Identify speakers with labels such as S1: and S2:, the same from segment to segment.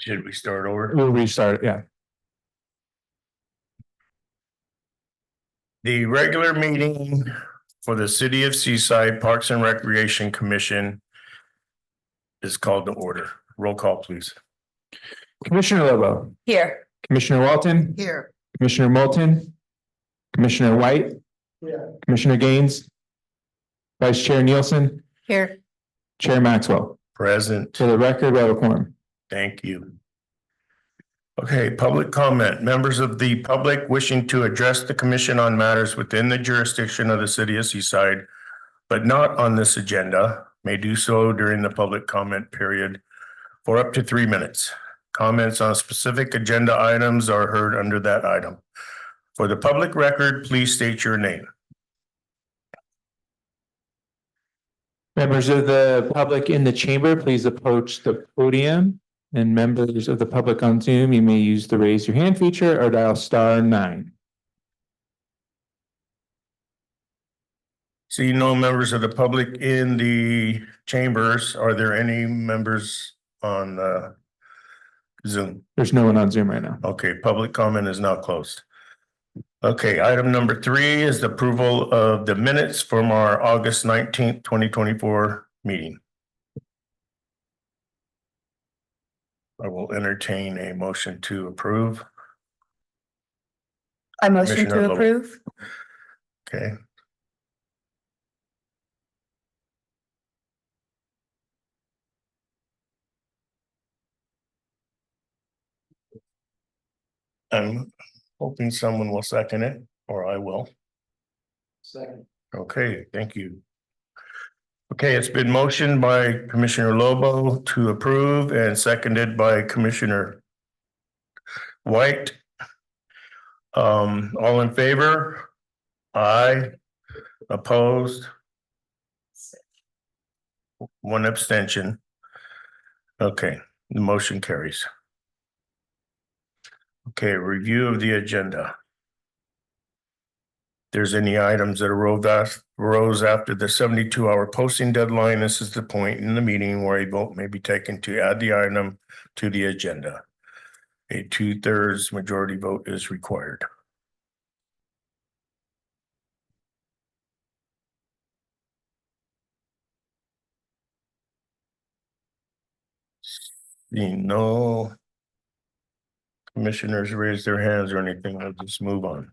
S1: Should we start over?
S2: We'll restart, yeah.
S1: The regular meeting for the City of Seaside Parks and Recreation Commission is called to order. Roll call, please.
S2: Commissioner Lobo,
S3: Here.
S2: Commissioner Walton,
S3: Here.
S2: Commissioner Moulton, Commissioner White, Commissioner Gaines, Vice Chair Nielsen,
S3: Here.
S2: Chair Maxwell.
S1: Present.
S2: For the record, we have a quorum.
S1: Thank you. Okay, public comment. Members of the public wishing to address the commission on matters within the jurisdiction of the City of Seaside, but not on this agenda, may do so during the public comment period for up to 3 minutes. Comments on specific agenda items are heard under that item. For the public record, please state your name.
S2: Members of the public in the chamber, please approach the podium. And members of the public on Zoom, you may use the raise your hand feature or dial *9.
S1: See no members of the public in the chambers. Are there any members on Zoom?
S2: There's no one on Zoom right now.
S1: Okay, public comment is now closed. Okay, item number 3 is the approval of the minutes from our August 19th, 2024 meeting. I will entertain a motion to approve.
S3: I motion
S1: Commissioner
S3: to
S1: Lobo.
S3: approve.
S1: Okay. I'm hoping someone will second it, or I will.
S2: Second.
S1: Okay, thank you. Okay, it's been motioned by Commissioner Lobo to approve and seconded by Commissioner White. All in favor? Aye. Opposed? 1 abstention. Okay, the motion carries. Okay, review of the agenda. If there's any items that arose after the 72-hour posting deadline, this is the point in the meeting where a vote may be taken to add the item to the agenda. A 2/3 majority vote is required. Seeing no commissioners raise their hands or anything, we'll just move on.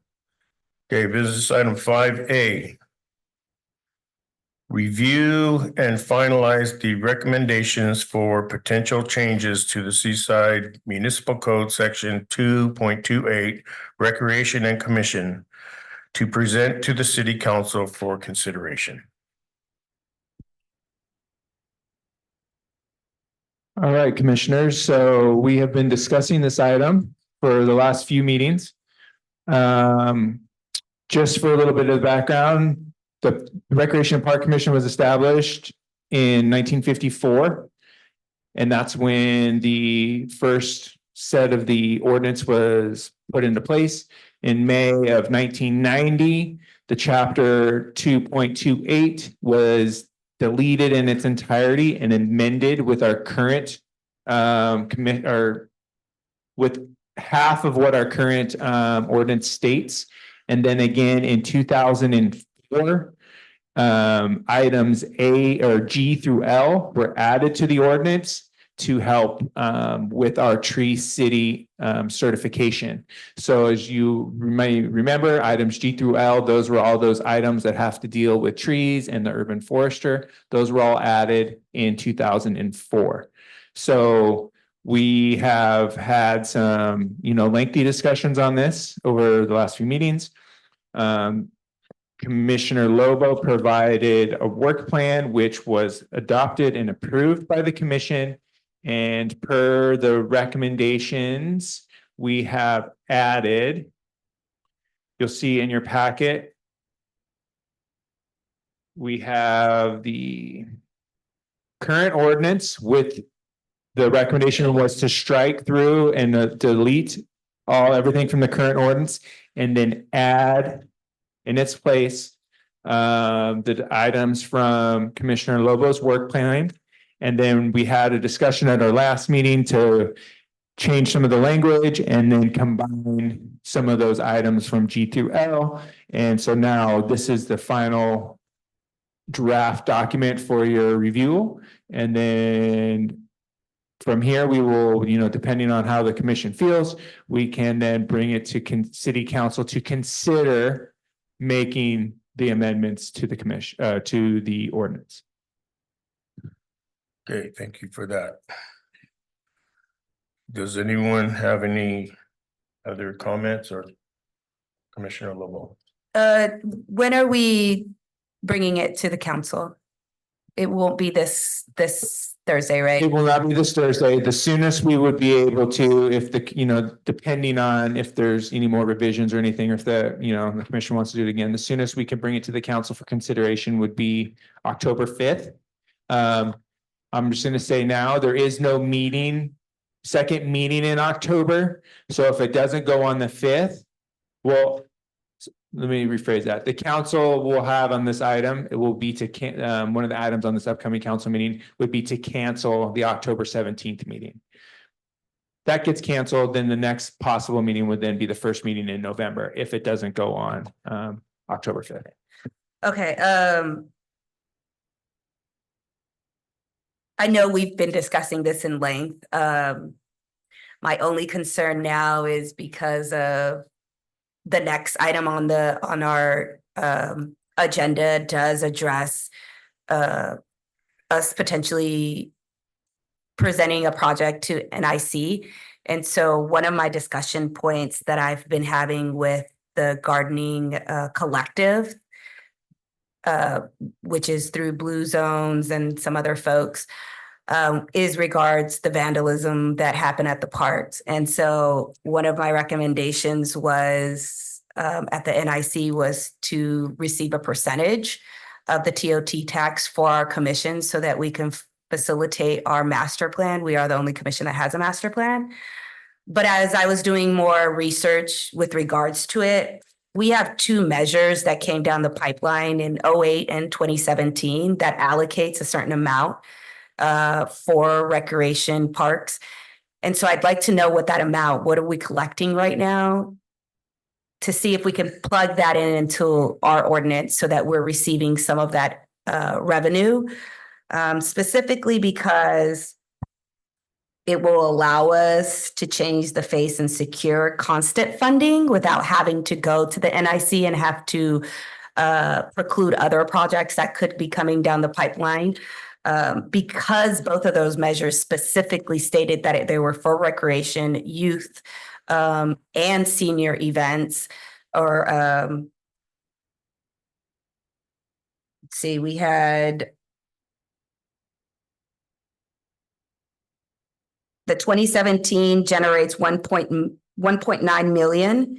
S1: Okay, business item 5A. Review and finalize the recommendations for potential changes to the Seaside Municipal Code Section 2.28 Recreation and Commission to present to the City Council for consideration.
S2: All right, commissioners. So we have been discussing this item for the last few meetings. Just for a little bit of background, the Recreation and Park Commission was established in 1954. And that's when the first set of the ordinance was put into place. In May of 1990, the chapter 2.28 was deleted in its entirety and amended with our current with half of what our current ordinance states. And then again in 2004, items A or G through L were added to the ordinance to help with our Tree City certification. So as you may remember, items G through L, those were all those items that have to deal with trees and the urban forester. Those were all added in 2004. So we have had some, lengthy discussions on this over the last few meetings. Commissioner Lobo provided a work plan, which was adopted and approved by the commission. And per the recommendations, we have added, you'll see in your packet, we have the current ordinance with the recommendation was to strike through and delete everything from the current ordinance and then add in its place the items from Commissioner Lobo's work plan. And then we had a discussion at our last meeting to change some of the language and then combine some of those items from G through L. And so now this is the final draft document for your review. And then from here, we will, depending on how the commission feels, we can then bring it to city council to consider making the amendments to the commission, to the ordinance.
S1: Okay, thank you for that. Does anyone have any other comments or Commissioner LeBeau?
S3: When are we bringing it to the council? It won't be this Thursday, right?
S2: It will not be this Thursday. The soonest we would be able to, if depending on if there's any more revisions or anything, or if the commission wants to do it again, the soonest we can bring it to the council for consideration would be October 5th. I'm just gonna say now, there is no second meeting in October. So if it doesn't go on the 5th, well, let me rephrase that. The council will have on this item, it will be one of the items on this upcoming council meeting would be to cancel the October 17th meeting. That gets canceled, then the next possible meeting would then be the first meeting in November if it doesn't go on October 5th.
S3: Okay, I know we've been discussing this in length. My only concern now is because of the next item on our agenda does address us potentially presenting a project to NIC. And so one of my discussion points that I've been having with the gardening collective, which is through Blue Zones and some other folks, is regards the vandalism that happened at the parks. And so one of my recommendations was at the NIC was to receive a percentage of the TOT tax for our commission so that we can facilitate our master plan. We are the only commission that has a master plan. But as I was doing more research with regards to it, we have two measures that came down the pipeline in 2008 and 2017 that allocates a certain amount for recreation parks. And so I'd like to know what that amount, what are we collecting right now, to see if we can plug that in into our ordinance so that we're receiving some of that revenue, specifically because it will allow us to change the face and secure constant funding without having to go to the NIC and have to preclude other projects that could be coming down the pipeline. Because both of those measures specifically stated that they were for recreation, youth, and senior events, or let's see, we had the 2017 generates 1.9 million,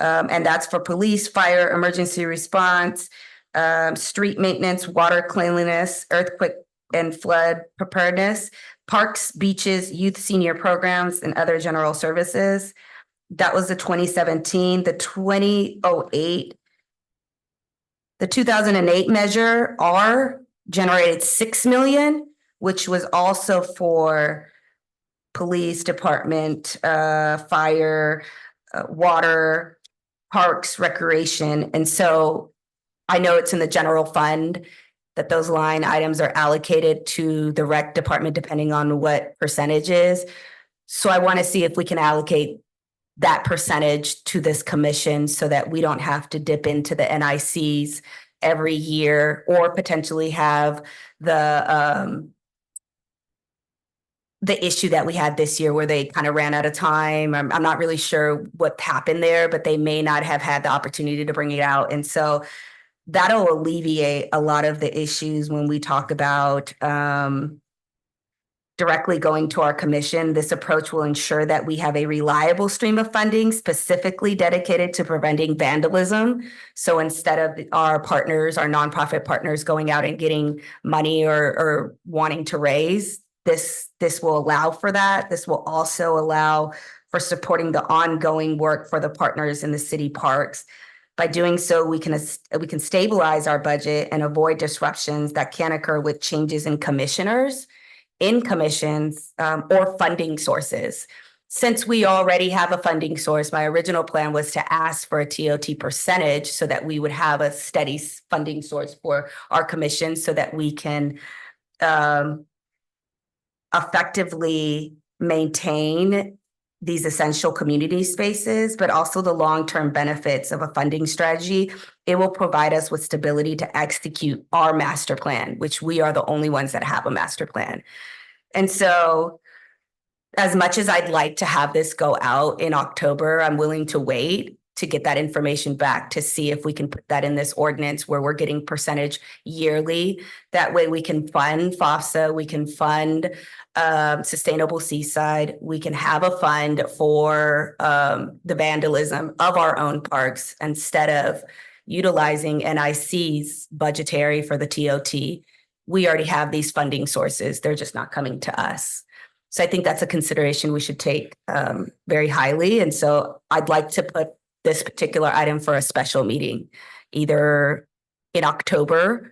S3: and that's for police, fire, emergency response, street maintenance, water cleanliness, earthquake and flood preparedness, parks, beaches, youth senior programs, and other general services. That was the 2017. The 2008 measure R generated 6 million, which was also for police department, fire, water, parks, recreation. And so I know it's in the general fund that those line items are allocated to the rec department depending on what percentage is. So I want to see if we can allocate that percentage to this commission so that we don't have to dip into the NICs every year, or potentially have the issue that we had this year where they kind of ran out of time. I'm not really sure what happened there, but they may not have had the opportunity to bring it out. And so that'll alleviate a lot of the issues when we talk about directly going to our commission. This approach will ensure that we have a reliable stream of funding specifically dedicated to preventing vandalism. So instead of our partners, our nonprofit partners, going out and getting money or wanting to raise, this will allow for that. This will also allow for supporting the ongoing work for the partners in the city parks. By doing so, we can stabilize our budget and avoid disruptions that can occur with changes in commissioners, in commissions, or funding sources. since we already have a funding source, my original plan was to ask for a TOT percentage so that we would have a steady funding source for our commission so that we can effectively maintain these essential community spaces, but also the long-term benefits of a funding strategy. It will provide us with stability to execute our master plan, which we are the only ones that have a master plan. And so as much as I'd like to have this go out in October, I'm willing to wait to get that information back to see if we can put that in this ordinance where we're getting percentage yearly. That way we can fund FOFSA, we can fund Sustainable Seaside, we can have a fund for the vandalism of our own parks instead of utilizing NIC's budgetary for the TOT. We already have these funding sources. They're just not coming to us. So I think that's a consideration we should take very highly. And so I'd like to put this particular item for a special meeting, either in October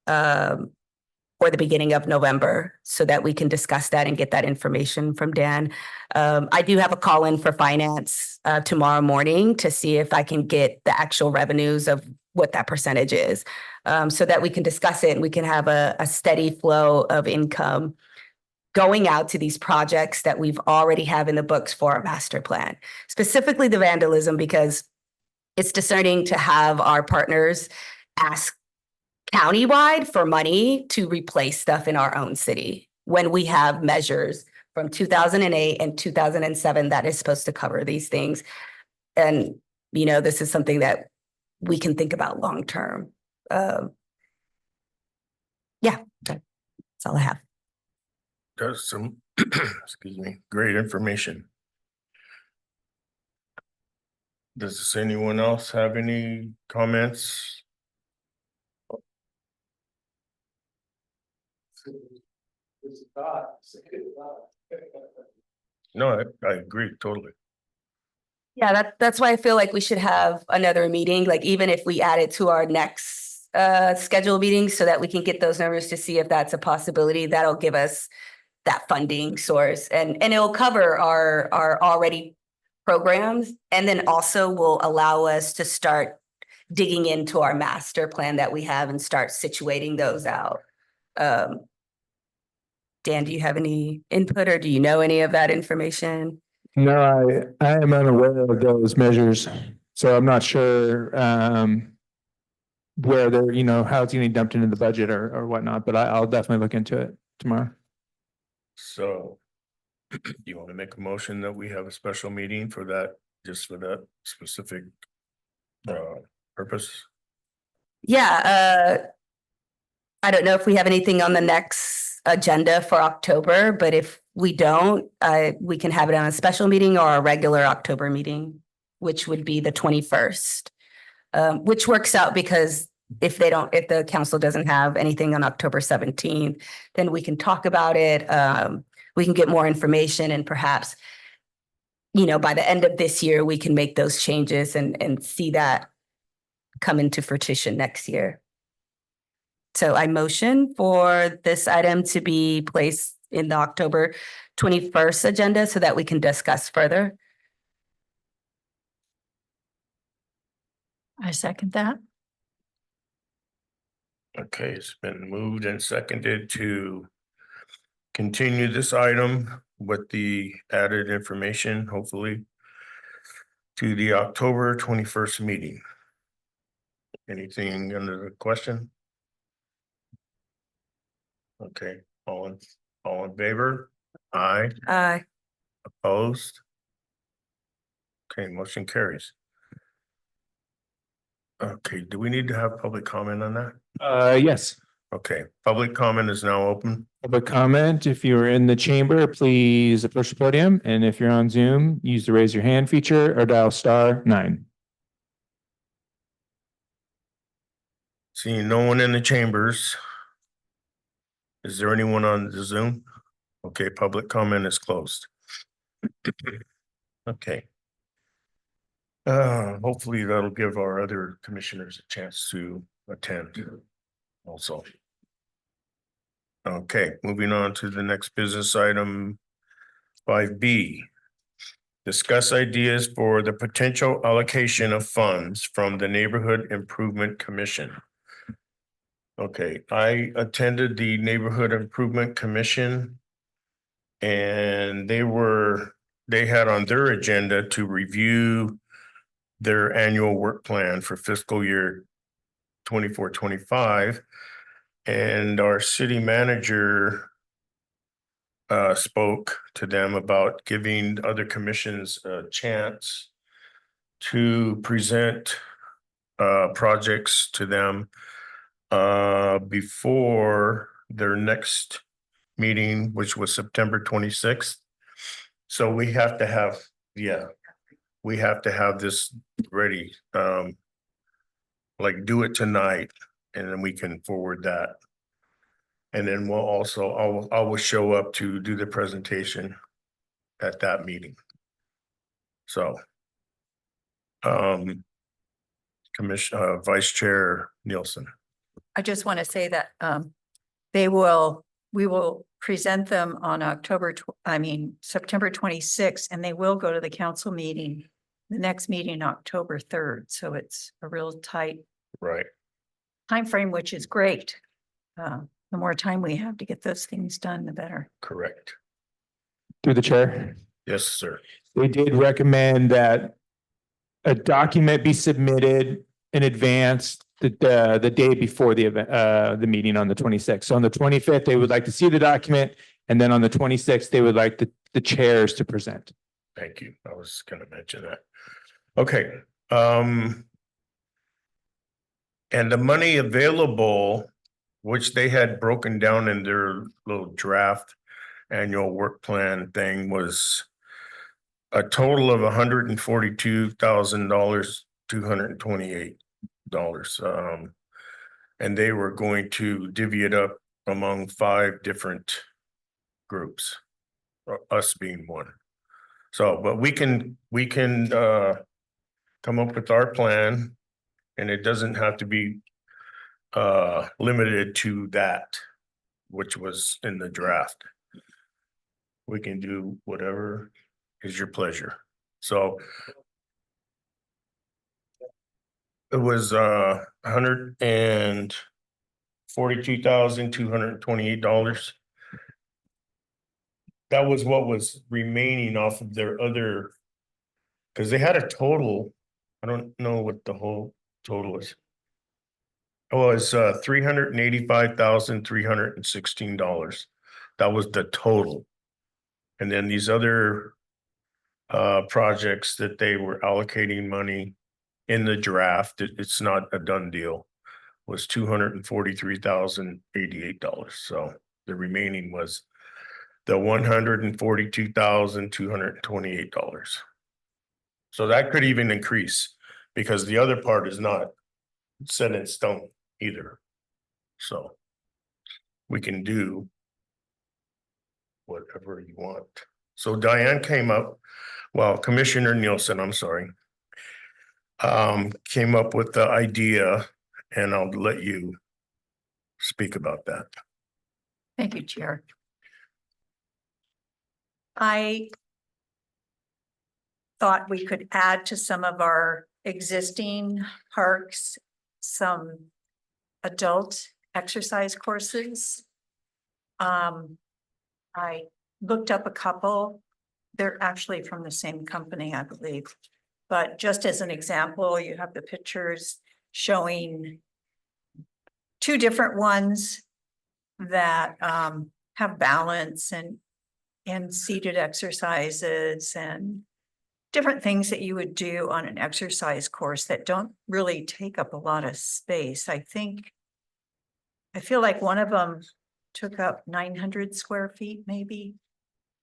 S3: or the beginning of November, so that we can discuss that and get that information from Dan. I do have a call in for finance tomorrow morning to see if I can get the actual revenues of what that percentage is, so that we can discuss it and we can have a steady flow of income going out to these projects that we've already have in the books for our master plan, specifically the vandalism, because it's discerning to have our partners ask countywide for money to replace stuff in our own city when we have measures from 2008 and 2007 that is supposed to cover these things. And, you know, this is something that we can think about long-term. Yeah, that's all I have.
S1: Does some, excuse me, great information. Does anyone else have any comments? No, I agree totally.
S3: Yeah, that's why I feel like we should have another meeting, like even if we add it to our next scheduled meeting so that we can get those numbers to see if that's a possibility. That'll give us that funding source and it'll cover our already programs, and then also will allow us to start digging into our master plan that we have and start situating those out. Dan, do you have any input or do you know any of that information?
S2: No, I am unaware of those measures, so I'm not sure where they're, you know, how it's getting dumped into the budget or whatnot, but I'll definitely look into it tomorrow.
S1: So do you want to make a motion that we have a special meeting for that, just for that specific purpose?
S3: Yeah, I don't know if we have anything on the next agenda for October, but if we don't, we can have it on a special meeting or a regular October meeting, which would be the 21st, which works out because if the council doesn't have anything on October 17th, then we can talk about it. We can get more information and perhaps, you know, by the end of this year, we can make those changes and see that come into fruition next year. So I motion for this item to be placed in the October 21st agenda so that we can discuss further.
S4: I second that.
S1: Okay, it's been moved and seconded to continue this item with the added information, hopefully, to the October 21st meeting. Anything under the question? Okay, all in favor? Aye. Opposed? Okay, motion carries. Okay, do we need to have public comment on that?
S2: Yes.
S1: Okay, public comment is now open.
S2: Public comment, if you're in the chamber, please approach the podium, and if you're on Zoom, use the raise your hand feature or dial *9.
S1: Seeing no one in the chambers. Is there anyone on the Zoom? Okay, public comment is closed. Okay. Hopefully that'll give our other commissioners a chance to attend also. Okay, moving on to the next business item, 5B. Discuss ideas for the potential allocation of funds from the Neighborhood Improvement Commission. Okay, I attended the Neighborhood Improvement Commission. And they had on their agenda to review their annual work plan for fiscal year 24-25. And our city manager spoke to them about giving other commissions a chance to present projects to them before their next meeting, which was September 26th. So we have to have, we have to have this ready. Like do it tonight and then we can forward that. And then we'll also, I will show up to do the presentation at that meeting. So, Vice Chair Nielsen.
S4: I just want to say that we will present them on September 26th, and they will go to the council meeting, the next meeting, October 3rd. So it's a real tight
S1: Right.
S4: timeframe, which is great. The more time we have to get those things done, the better.
S1: Correct.
S2: Through the chair.
S1: Yes, sir.
S2: They did recommend that a document be submitted in advance the day before the event, the meeting on the 26th. So on the 25th, they would like to see the document. And then on the 26th, they would like the chairs to present.
S1: Thank you. I was going to mention that. Okay. And the money available, which they had broken down in their little draft annual work plan thing, was a total of $142,000, $228. And they were going to divvy it up among 5 different groups, us being one. So, but we can come up with our plan, and it doesn't have to be limited to that, which was in the draft. We can do whatever is your pleasure. So it was $142,228. That was what was remaining off of their other, because they had a total. I don't know what the whole total is. It was $385,316. That was the total. And then these other projects that they were allocating money in the draft, it's not a done deal, was $243,088. So the remaining was the $142,228. So that could even increase because the other part is not set in stone either. So we can do whatever you want. So Diane came up, well, Commissioner Nielsen, I'm sorry, came up with the idea, and I'll let you speak about that.
S4: Thank you, Chair. I thought we could add to some of our existing parks some adult exercise courses. I looked up a couple. They're actually from the same company, I believe. But just as an example, you have the pictures showing 2 different ones that have balance and seated exercises and different things that you would do on an exercise course that don't really take up a lot of space. I feel like one of them took up 900 square feet, maybe,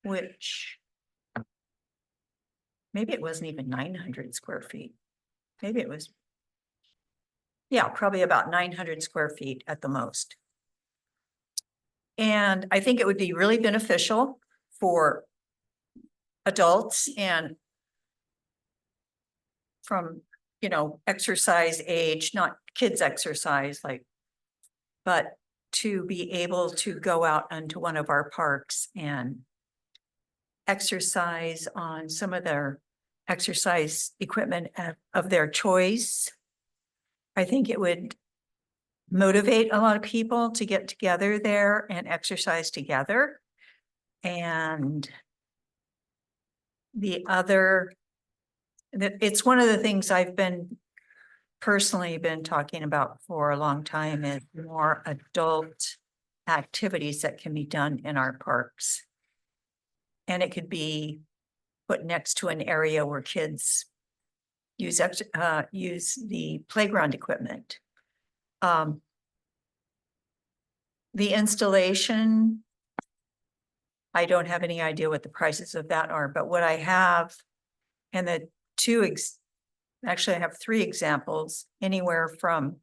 S4: which maybe it wasn't even 900 square feet. Maybe it was, yeah, probably about 900 square feet at the most. And I think it would be really beneficial for adults and from, exercise age, not kids exercise, but to be able to go out into one of our parks and exercise on some of their exercise equipment of their choice. I think it would motivate a lot of people to get together there and exercise together. And the other, it's one of the things I've personally been talking about for a long time, is more adult activities that can be done in our parks. And it could be put next to an area where kids use the playground equipment. The installation, I don't have any idea what the prices of that are, but what I have, and the actually I have 3 examples, anywhere from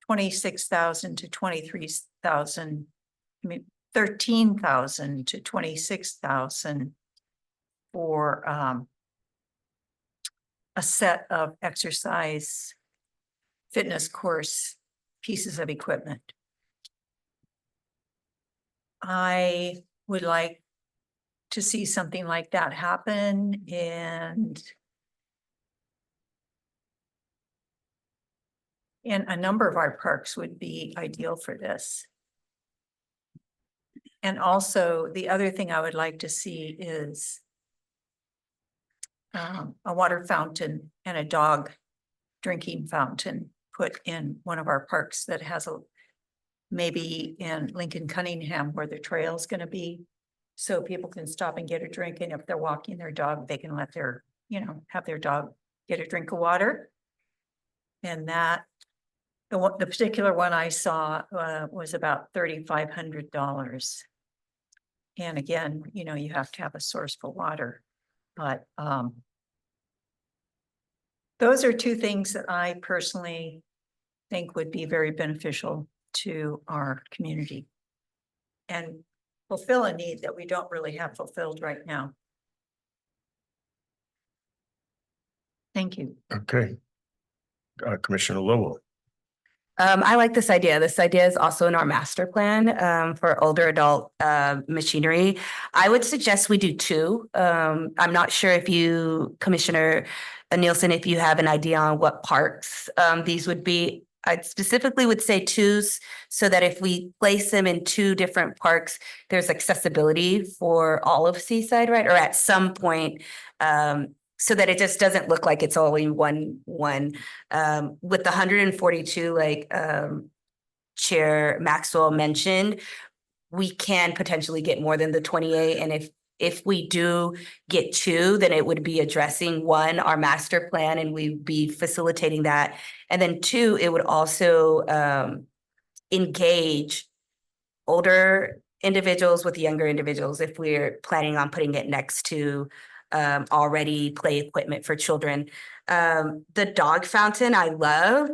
S4: 26,000 to 23,000, I mean, 13,000 to 26,000 for a set of exercise fitness course pieces of equipment. I would like to see something like that happen, and a number of our parks would be ideal for this. And also, the other thing I would like to see is a water fountain and a dog drinking fountain put in one of our parks that has maybe in Lincoln Cunningham, where the trail is going to be. So people can stop and get a drink. And if they're walking their dog, they can let their, have their dog get a drink of water. And that, the particular one I saw was about $3,500. And again, you have to have a source for water. But those are 2 things that I personally think would be very beneficial to our community and fulfill a need that we don't really have fulfilled right now. Thank you.
S1: Okay. Commissioner Lowell.
S3: I like this idea. This idea is also in our master plan for older adult machinery. I would suggest we do 2. I'm not sure if you, Commissioner Nielsen, if you have an idea on what parks these would be. I specifically would say 2, so that if we place them in 2 different parks, there's accessibility for all of Seaside, right? Or at some point, so that it just doesn't look like it's only one. With the 142, like Chair Maxwell mentioned, we can potentially get more than the 28. And if we do get 2, then it would be addressing 1, our master plan, and we'd be facilitating that. And then 2, it would also engage older individuals with younger individuals if we're planning on putting it next to already play equipment for children. The dog fountain, I love.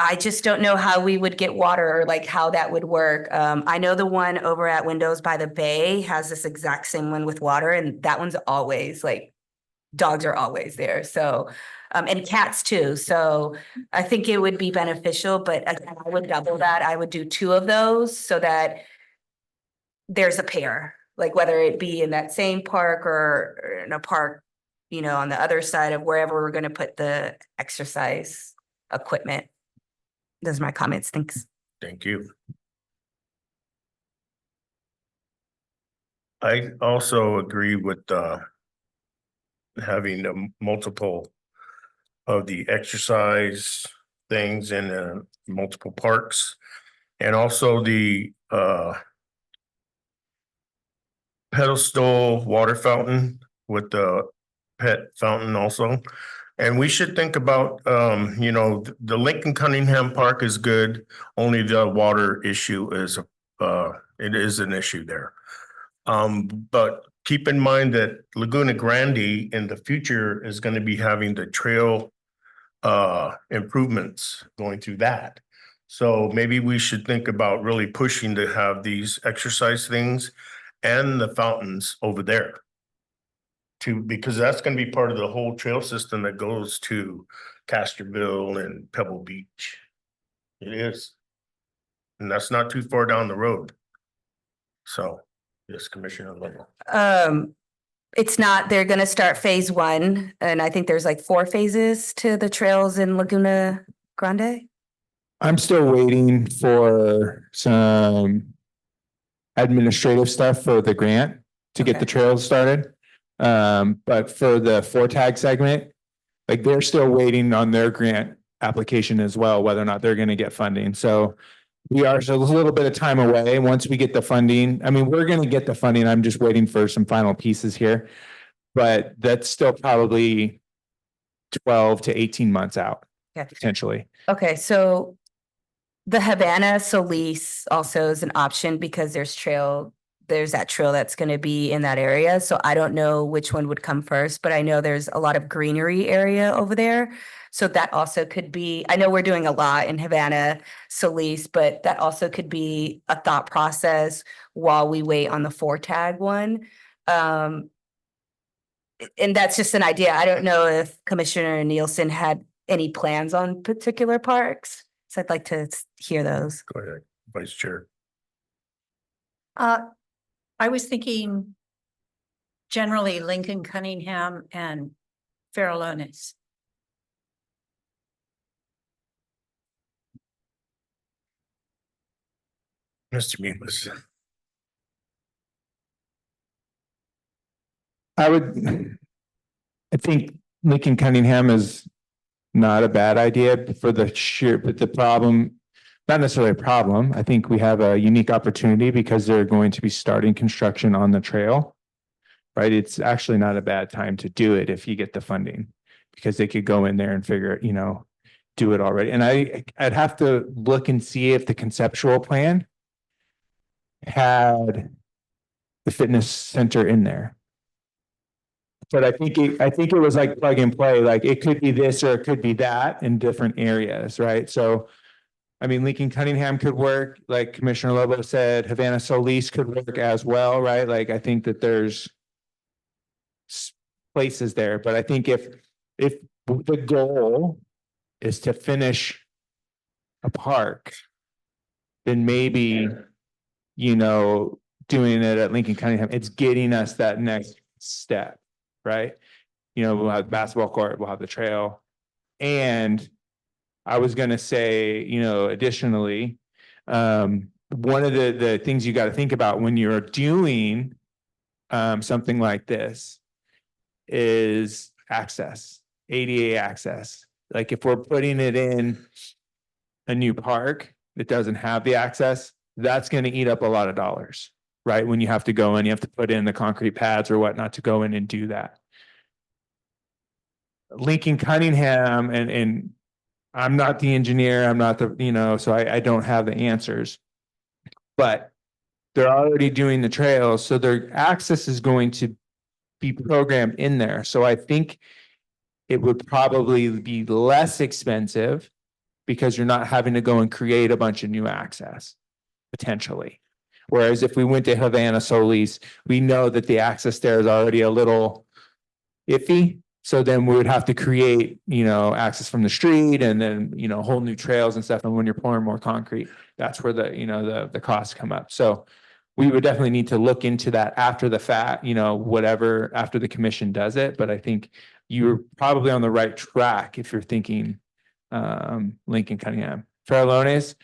S3: I just don't know how we would get water, or like how that would work. I know the one over at Windows by the Bay has this exact same one with water, and that one's always like, dogs are always there. So, and cats too. So I think it would be beneficial, but again, I would double that. I would do 2 of those so that there's a pair, like whether it be in that same park or in a park, on the other side of wherever we're going to put the exercise equipment. Those are my comments. Thanks.
S1: Thank you. I also agree with having multiple of the exercise things in multiple parks, and also the pedestal water fountain with the pet fountain also. And we should think about, the Lincoln Cunningham Park is good. Only the water issue is, it is an issue there. But keep in mind that Laguna Grande in the future is going to be having the trail improvements going through that. So maybe we should think about really pushing to have these exercise things and the fountains over there. Because that's going to be part of the whole trail system that goes to Casterville and Pebble Beach. It is. And that's not too far down the road. So, yes, Commissioner Lovell.
S3: It's not, they're gonna start phase one, and I think there's like 4 phases to the trails in Laguna Grande.
S2: I'm still waiting for some administrative stuff for the grant to get the
S3: Okay.
S2: trails started. But for the 4-tag segment, like they're still waiting on their grant application as well, whether or not they're gonna get funding. So we are still a little bit of time away. Once we get the funding, I mean, we're gonna get the funding. I'm just waiting for some final pieces here. But that's still probably 12 to 18 months out,
S3: Yeah.
S2: potentially.
S3: Okay, so the Havana Solis also is an option because there's that trail that's gonna be in that area. So I don't know which one would come first, but I know there's a lot of greenery area over there. So that also could be, I know we're doing a lot in Havana Solis, but that also could be a thought process while we wait on the 4-tag one. And that's just an idea. I don't know if Commissioner Nielsen had any plans on particular parks. So I'd like to hear those.
S1: Go ahead, Vice Chair.
S4: I was thinking generally Lincoln Cunningham and Farallones.
S1: Mr. Mutlis.
S2: I think Lincoln Cunningham is not a bad idea for the sheer, but the problem, not necessarily a problem. I think we have a unique opportunity because they're going to be starting construction on the trail. Right? It's actually not a bad time to do it if you get the funding, because they could go in there and figure, do it already. And I'd have to look and see if the conceptual plan had the fitness center in there. But I think it was like plug and play, like it could be this or it could be that in different areas, right? So, I mean, Lincoln Cunningham could work, like Commissioner Lobo said, Havana Solis could work as well, right? Like, I think that there's places there, but I think if the goal is to finish a park, then maybe, doing it at Lincoln Cunningham, it's getting us that next step, right? We'll have the basketball court, we'll have the trail. And I was gonna say, additionally, one of the things you got to think about when you're doing something like this is access, ADA access. Like if we're putting it in a new park that doesn't have the access, that's going to eat up a lot of dollars, right? When you have to go in, you have to put in the concrete pads or whatnot to go in and do that. Lincoln Cunningham, and I'm not the engineer, I'm not the, so I don't have the answers, but they're already doing the trails. So their access is going to be programmed in there. So I think it would probably be less expensive because you're not having to go and create a bunch of new access, potentially. Whereas if we went to Havana Solis, we know that the access there is already a little iffy. So then we would have to create, access from the street and then, whole new trails and stuff. And when you're pouring more concrete, that's where the costs come up. So we would definitely need to look into that after the fact, whatever, after the commission does it. But I think you're probably on the right track if you're thinking Lincoln Cunningham. Farallones,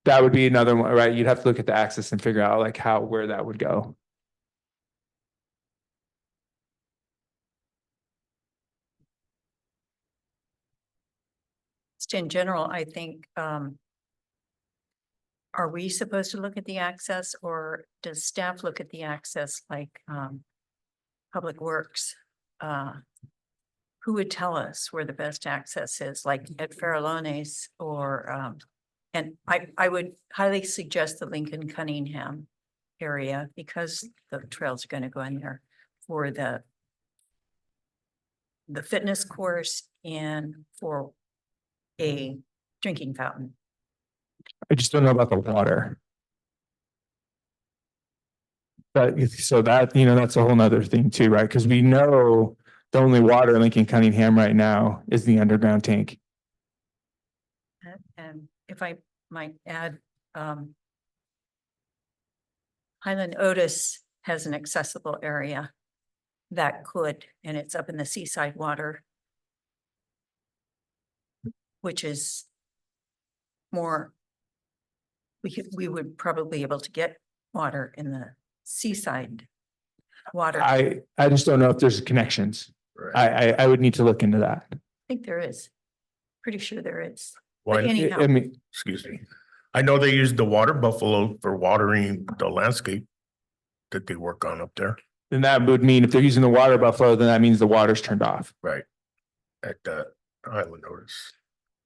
S2: that would be another one, right? You'd have to look at the access and figure out like where that would go.
S4: Just in general, I think, are we supposed to look at the access, or does staff look at the access like Public Works? Who would tell us where the best access is, like at Farallones or and I would highly suggest the Lincoln Cunningham area because the trails are going to go in there for the fitness course and for a drinking fountain.
S2: I just don't know about the water. But so that, that's a whole nother thing too, right? Because we know the only water in Lincoln Cunningham right now is the underground tank.
S4: And if I might add, Highland Otis has an accessible area that could, and it's up in the seaside water, which is more, we would probably be able to get water in the seaside water. I
S2: I just don't know if there's connections.
S1: Right.
S2: I would need to look into that.
S4: think there is. Pretty sure there is.
S1: Why-
S4: But anyhow,
S2: I mean,
S1: Excuse me. I know they use the water buffalo for watering the landscape that they work on up there.
S2: then that would mean if they're using the water buffalo, then that means the water's turned off.
S1: Right. At Island Notice.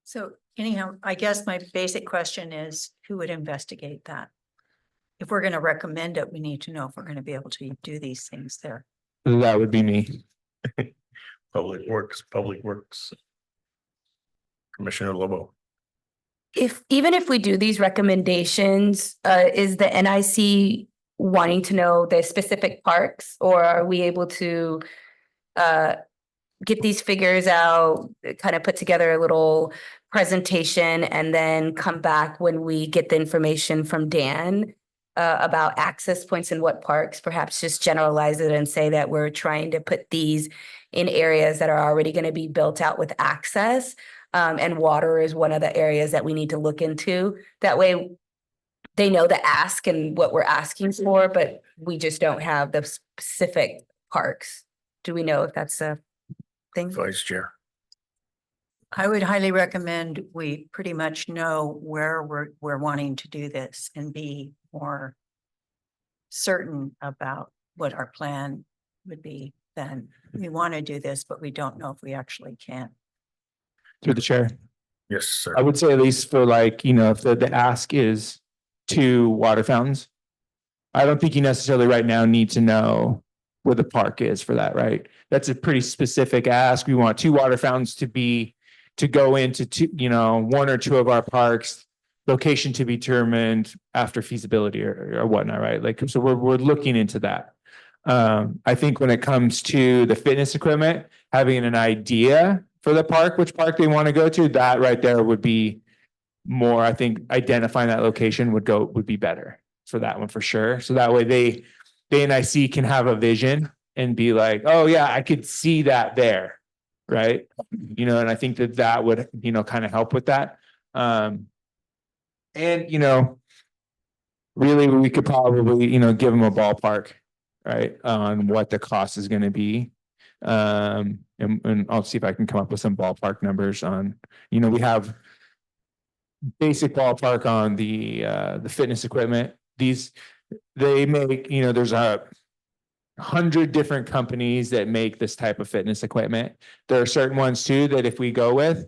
S4: so anyhow, I guess my basic question is, who would investigate that? If we're gonna recommend it, we need to know if we're gonna be able to do these things there.
S2: That would be me.
S1: Public Works. Commissioner Lobo.
S3: Even if we do these recommendations, is the NIC wanting to know the specific parks, or are we able to get these figures out, kind of put together a little presentation and then come back when we get the information from Dan about access points and what parks, perhaps just generalize it and say that we're trying to put these in areas that are already going to be built out with access. And water is one of the areas that we need to look into. That way they know the ask and what we're asking for, but we just don't have the specific parks. Do we know if that's a thing?
S1: Vice Chair.
S4: I would highly recommend we pretty much know where we're wanting to do this and be more certain about what our plan would be. Then we want to do this, but we don't know if we actually can.
S2: Through the chair.
S1: Yes, sir.
S2: I would say at least for like, you know, if the ask is 2 water fountains. I don't think you necessarily right now need to know where the park is for that, right? That's a pretty specific ask. We want 2 water fountains to go into 2, you know, 1 or 2 of our parks, location to be determined after feasibility or whatnot, right? Like, so we're looking into that. I think when it comes to the fitness equipment, having an idea for the park, which park they want to go to, that right there would be more, I think identifying that location would be better for that one for sure. So that way they NIC can have a vision and be like, oh yeah, I could see that there. Right. You know, and I think that would, you know, kind of help with that. And, you know, really we could probably, you know, give them a ballpark, right, on what the cost is going to be. And I'll see if I can come up with some ballpark numbers on, you know, we have basic ballpark on the fitness equipment. They make, you know, there's 100 different companies that make this type of fitness equipment. There are certain ones too that if we go with,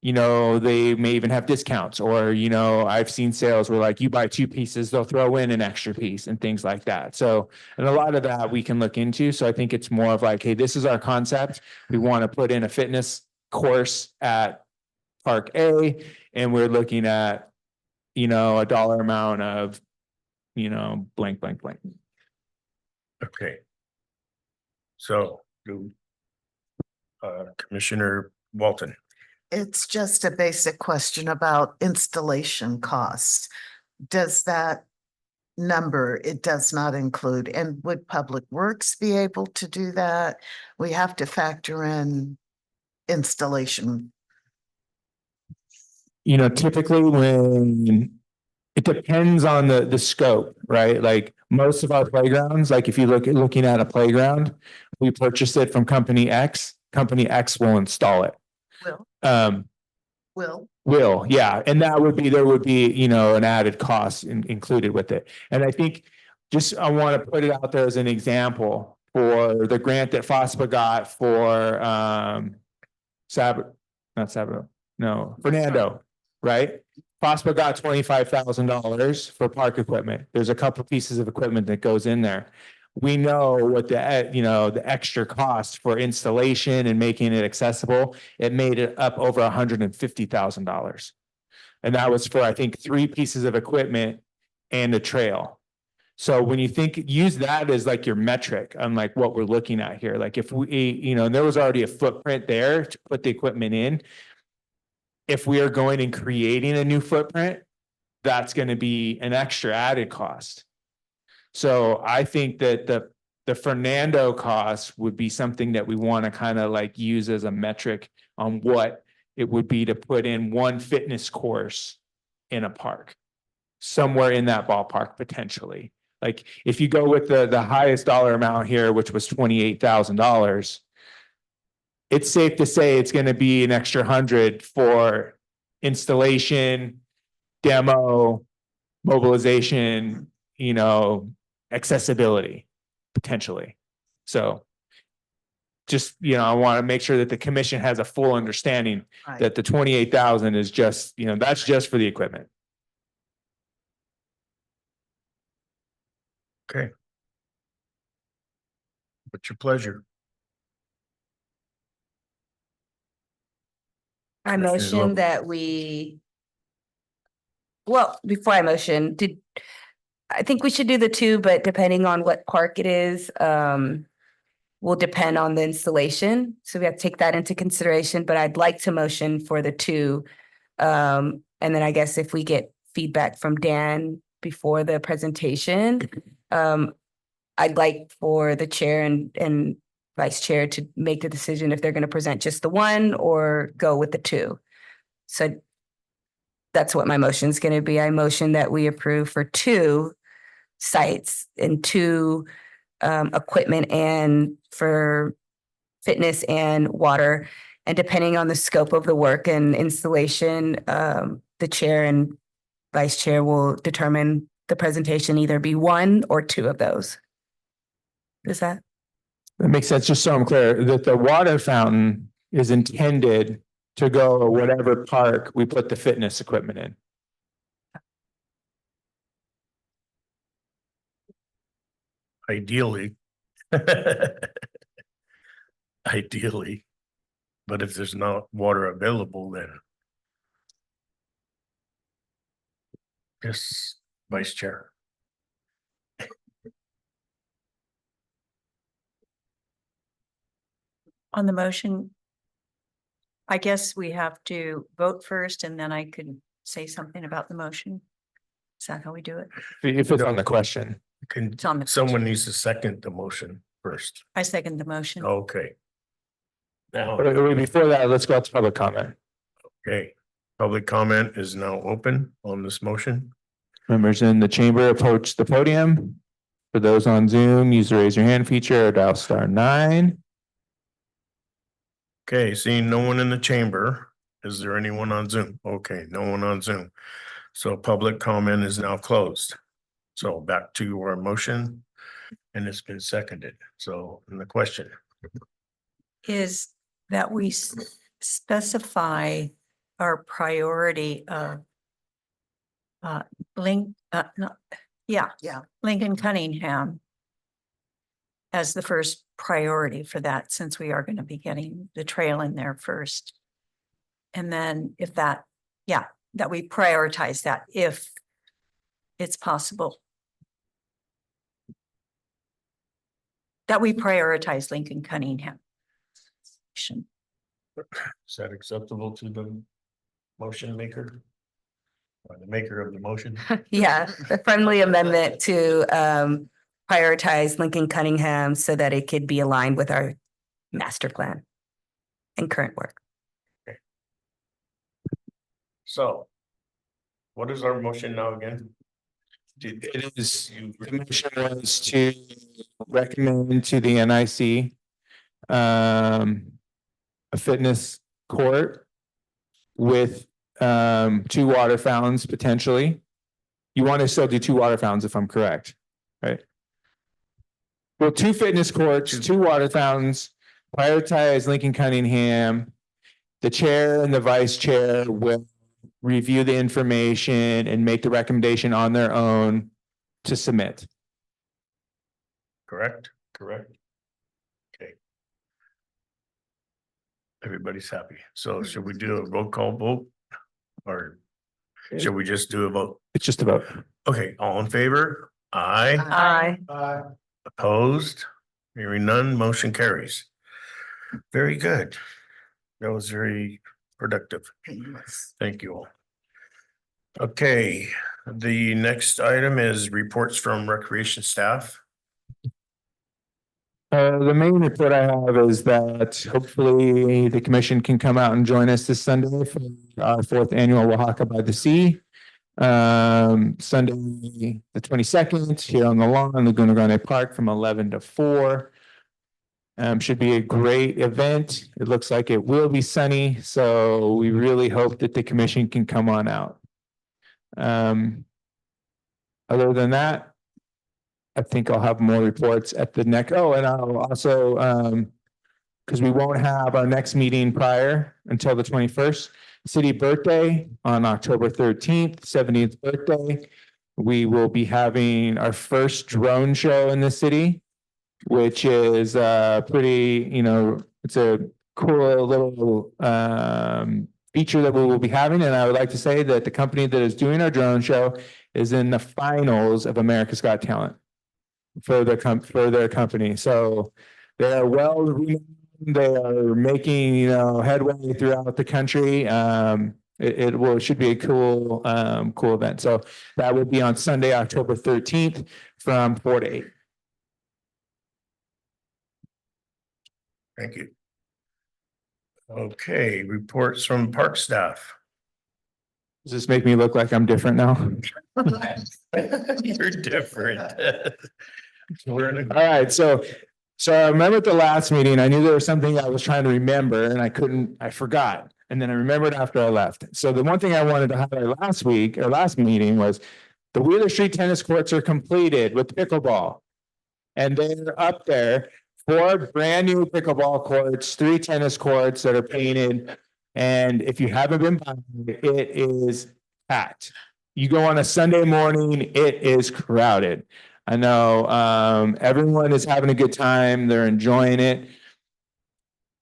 S2: you know, they may even have discounts, or, you know, I've seen sales where like you buy 2 pieces, they'll throw in an extra piece and things like that. So, and a lot of that we can look into. So I think it's more of like, hey, this is our concept. We want to put in a fitness course at Park A, and we're looking at, you know, a dollar amount of, you know, blank, blank, blank.
S1: Okay. So, Commissioner Walton.
S5: It's just a basic question about installation costs. Does that number, it does not include, and would Public Works be able to do that? We have to factor in installation.
S2: You know, typically when it depends on the scope, right? Like most of our playgrounds, like if you looking at a playground, we purchase it from company X will install it. Will, yeah. And there would be, you know, an added cost included with it. And I think I want to put it out there as an example for the grant that FOSPA got for Fernando, right? FOSPA got $25,000 for park equipment. There's a couple pieces of equipment that goes in there. We know what the extra cost for installation and making it accessible, it made it up over $150,000. And that was for, I think, 3 pieces of equipment and a trail. So when you use that as like your metric on like what we're looking at here, like if we, you know, there was already a footprint there to put the equipment in. If we are going and creating a new footprint, that's going to be an extra added cost. So I think that The Fernando cost would be something that we want to kind of like use as a metric on what it would be to put in one fitness course in a park. Somewhere in that ballpark potentially. Like if you go with the highest dollar amount here, which was $28,000. It's safe to say it's going to be an extra 100 for installation, demo, mobilization, accessibility, potentially. So just, I want to make sure that the commission has a full understanding
S5: Right.
S2: that the 28,000 is just, that's just for the equipment.
S1: Okay. What's your pleasure?
S3: I
S1: Commissioner
S3: motion
S1: Lopez.
S3: that before I motion, I think we should do the two, but depending on what park it is, will depend on the installation. So we have to take that into consideration, but I'd like to motion for the two. And then I guess if we get feedback from Dan before the presentation, I'd like for the chair and vice chair to make the decision if they're going to present just the one or go with the two. So that's what my motion is going to be. I motion that we approve for two sites and two equipment and for fitness and water. And depending on the scope of the work and installation, the chair and vice chair will determine the presentation either be one or two of those. Is that?
S2: That makes sense. Just so I'm clear, that the water fountain is intended to go to whatever park we put the fitness equipment in.
S1: Ideally. Ideally. But if there's not water available, then. Yes, Vice Chair.
S4: On the motion, I guess we have to vote first and then I could say something about the motion. Is that how we do it?
S2: If it's on the question.
S1: Can,
S4: It's on the.
S1: someone needs to second the motion first.
S4: I second the motion.
S1: Okay. Now,
S2: But before that, let's go out to public comment.
S1: okay, public comment is now open on this motion.
S2: Members in the chamber approach the podium. For those on Zoom, use the raise your hand feature or dial *9.
S1: Okay, seeing no one in the chamber, is there anyone on Zoom? Okay, no one on Zoom. So public comment is now closed. So back to our motion and it's been seconded. So in the question,
S4: Is that we specify our priority of Lincoln Cunningham as the first priority for that, since we are going to be getting the trail in there first. And then if that we prioritize that if it's possible. That we prioritize Lincoln Cunningham.
S1: is that acceptable to the motion maker? Or the maker of the motion?
S3: Yeah, a friendly amendment to prioritize Lincoln Cunningham so that it could be aligned with our master plan and current work.
S1: So what is our motion now again?
S2: It is, the motion was to recommend to the NIC a fitness court with two water fountains potentially. You want to still do two water fountains if I'm correct, right? Well, two fitness courts, two water fountains, prioritize Lincoln Cunningham. The chair and the vice chair will review the information and make the recommendation on their own to submit.
S1: Correct? Correct. Okay. Everybody's happy. So should we do a roll call vote? Or should we just do a vote?
S2: It's just about.
S1: Okay, all in favor? Aye.
S3: Aye.
S1: Opposed? Hearing none, motion carries. Very good. That was very productive.
S5: Painless.
S1: Thank you all. Okay, the next item is reports from recreation staff.
S2: The main report I have is that hopefully the commission can come out and join us this Sunday for our fourth annual Oaxaca by the Sea. Sunday, the 22nd, here on the lawn, Laguna Grande Park from 11 to 4. Should be a great event. It looks like it will be sunny, so we really hope that the commission can come on out. Other than that, I think I'll have more reports at the next, oh, and I'll also, because we won't have our next meeting prior until the 21st, city birthday on October 13th, 70th birthday. We will be having our first drone show in the city, which is pretty, it's a cool little feature that we will be having. And I would like to say that the company that is doing our drone show is in the finals of America's Got Talent for their company. So they are well renowned. They are making, headway throughout the country. It should be a cool event. So that will be on Sunday, October 13th from 4 to 8.
S1: Thank you. Okay, reports from park staff.
S2: Does this make me look like I'm different now?
S1: You're different. We're in
S2: All right, so I remember at the last meeting, I knew there was something I was trying to remember and I forgot. And then I remembered after I left. So the one thing I wanted to highlight last meeting was the Wheeler Street tennis courts are completed with pickleball. And they're up there, 4 brand new pickleball courts, 3 tennis courts that are painted. And if you haven't been by, it is packed. You go on a Sunday morning, it is crowded. I know everyone is having a good time. They're enjoying it.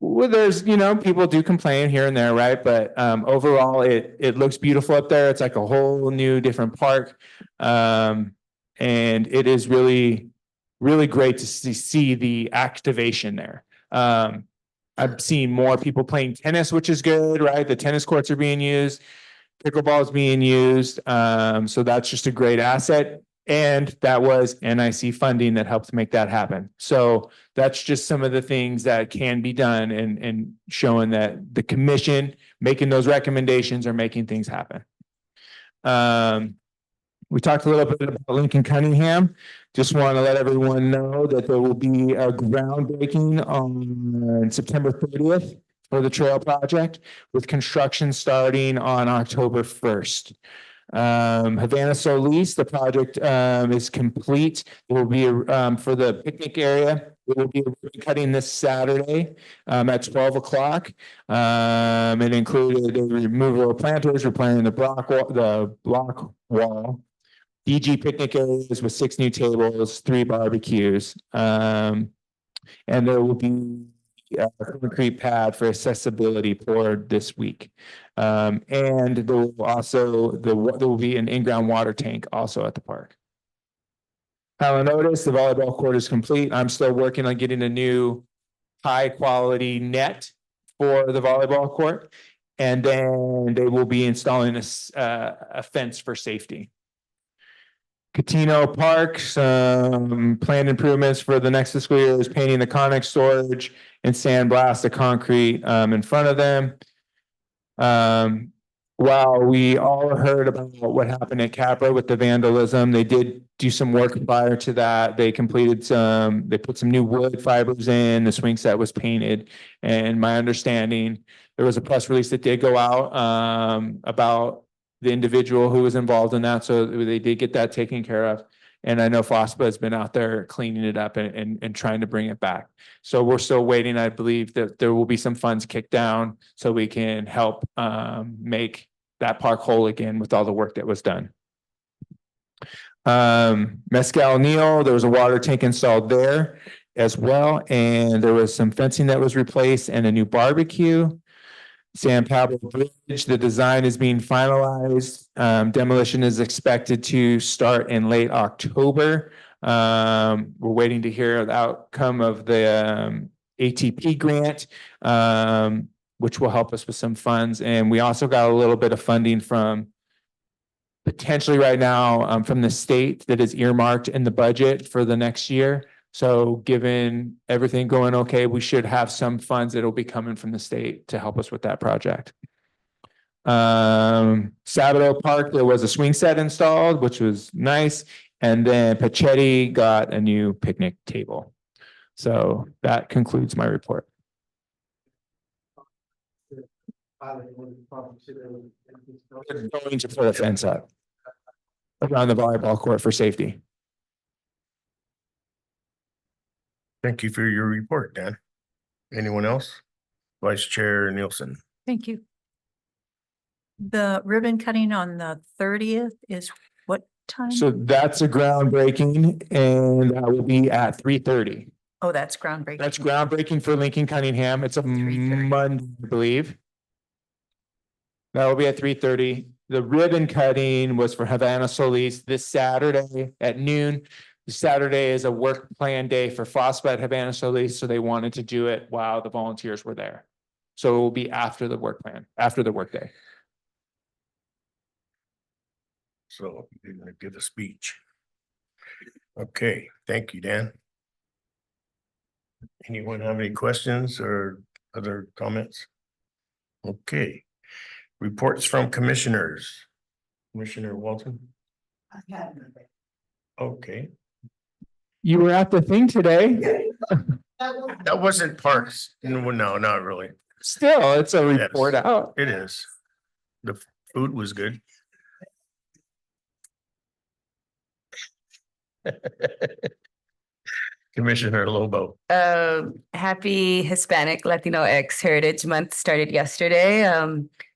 S2: Well, there's, people do complain here and there, right? But overall, it looks beautiful up there. It's like a whole new different park. And it is really, really great to see the activation there. I've seen more people playing tennis, which is good, right? The tennis courts are being used. Pickleball is being used. So that's just a great asset. And that was NIC funding that helped make that happen. So that's just some of the things that can be done and showing that the commission making those recommendations are making things happen. We talked a little bit about Lincoln Cunningham. Just want to let everyone know that there will be a groundbreaking on September 30th for the trail project, with construction starting on October 1st. Havana Solis, the project is complete. It will be for the picnic area. It will be cutting this Saturday at 12 o'clock. It included the removal of planters, replanting the block wall, DG picnic areas with 6 new tables, 3 barbecues. And there will be a concrete pad for accessibility poured this week. And there will also, there will be an in-ground water tank also at the park. Highland Otis, the volleyball court is complete. I'm still working on getting a new high quality net for the volleyball court. And then they will be installing a fence for safety. Catino Park, some planned improvements for the next fiscal year is painting the Connex storage and sandblast the concrete in front of them. While we all heard about what happened at Capra with the vandalism, they did do some work prior to that. They completed they put some new wood fibers in, the swing set was painted. And my understanding, there was a press release that did go out about the individual who was involved in that. So they did get that taken care of. And I know FOSPA has been out there cleaning it up and trying to bring it back. So we're still waiting. I believe that there will be some funds kicked down so we can help make that park whole again with all the work that was done. Mescal Neal, there was a water tank installed there as well. And there was some fencing that was replaced and a new barbecue. San Pablo Bridge, the design is being finalized. Demolition is expected to start in late October. We're waiting to hear the outcome of the ATP grant, which will help us with some funds. And we also got a little bit of funding from potentially right now from the state that is earmarked in the budget for the next year So given everything going okay, we should have some funds that'll be coming from the state to help us with that project. Sabado Park, there was a swing set installed, which was nice. And then Pachetti got a new picnic table. So that concludes my report. Going to put a fence up around the volleyball court for safety.
S1: Thank you for your report, Dan. Anyone else? Vice Chair Nielsen.
S4: Thank you. The ribbon cutting on the 30th is what time?
S2: So that's a groundbreaking and that will be at 3:30.
S4: Oh, that's groundbreaking.
S2: That's groundbreaking for Lincoln Cunningham. It's a
S3: 3:30.
S2: Monday, I believe. That will be at 3:30. The ribbon cutting was for Havana Solis this Saturday at noon. Saturday is a work plan day for FOSPA at Havana Solis, so they wanted to do it while the volunteers were there. So it will be after the work plan, after the workday.
S1: So you're gonna give a speech. Okay, thank you, Dan. Anyone have any questions or other comments? Okay. Reports from commissioners. Commissioner Walton? Okay,
S2: You were at the thing today.
S1: that wasn't parks. No, not really.
S2: Still, it's a
S1: Yes.
S2: report out.
S1: It is. The food was good. Commissioner Lobo.
S3: Happy Hispanic Latino X Heritage Month started yesterday.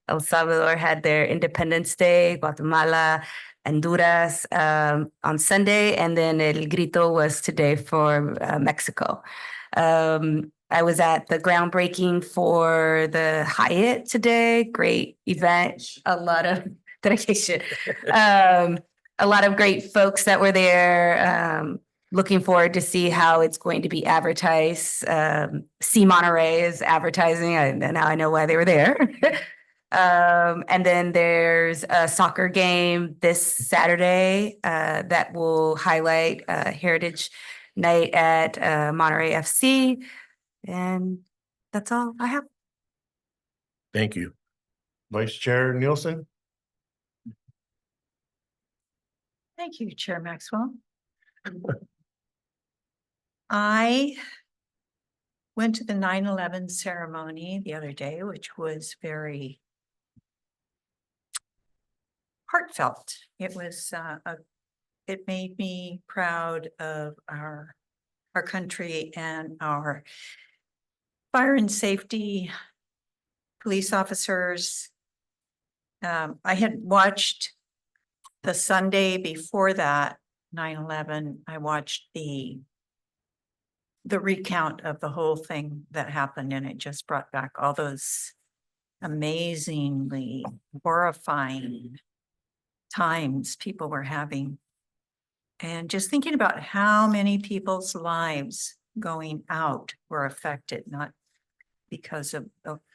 S3: El Salvador had their Independence Day, Guatemala, Honduras on Sunday, and then El Grito was today for Mexico. I was at the groundbreaking for the Hyatt today. Great event. A lot of dedication. A lot of great folks that were there. Looking forward to see how it's going to be advertised. See Monterey is advertising. Now I know why they were there. And then there's a soccer game this Saturday that will highlight Heritage Night at Monterey FC. And that's all I have.
S1: Thank you. Vice Chair Nielsen?
S4: Thank you, Chair Maxwell. I went to the 9/11 ceremony the other day, which was very heartfelt. It was it made me proud of our country and our fire and safety police officers. I had watched the Sunday before that, 9/11, I watched the recount of the whole thing that happened, and it just brought back all those amazingly horrifying times people were having. And just thinking about how many people's lives going out were affected, not because of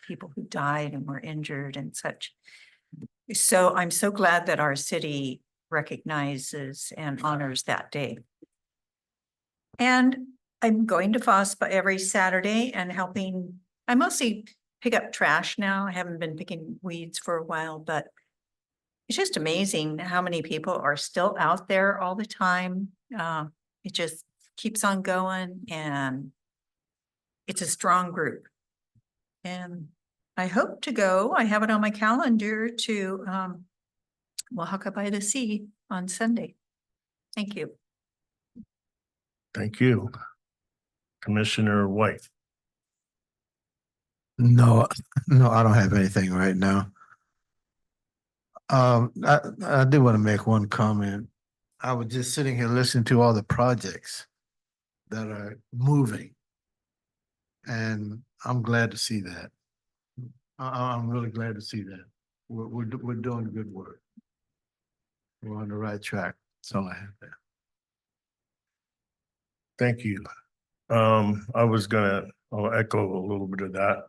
S4: people who died and were injured and such. So I'm so glad that our city recognizes and honors that day. And I'm going to FOSPA every Saturday and helping. I mostly pick up trash now. I haven't been picking weeds for a while, but it's just amazing how many people are still out there all the time. It just keeps on going, and it's a strong group. And I hope to go. I have it on my calendar to Oaxaca by the Sea on Sunday. Thank you.
S1: Thank you. Commissioner White.
S6: No, I don't have anything right now. I do want to make one comment. I was just sitting here listening to all the projects that are moving. And I'm glad to see that. I'm really glad to see that. We're doing good work. We're on the right track. That's all I have there.
S1: Thank you. I'll echo a little bit of that.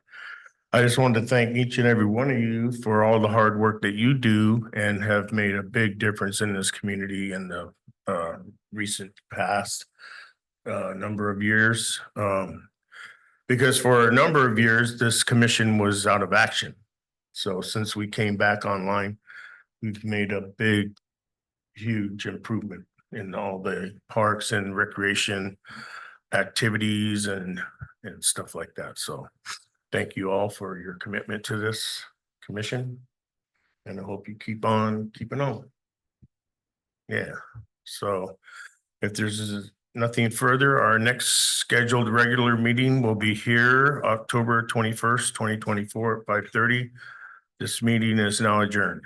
S1: I just wanted to thank each and every one of you for all the hard work that you do and have made a big difference in this community in the recent past. number of years. Because for a number of years, this commission was out of action. So since we came back online, we've made a big, huge improvement in all the parks and recreation activities and stuff like that. So thank you all for your commitment to this commission. And I hope you keep on keeping on. Yeah, so if there's nothing further, our next scheduled regular meeting will be here October 21st, 2024 at 5:30. This meeting is now adjourned.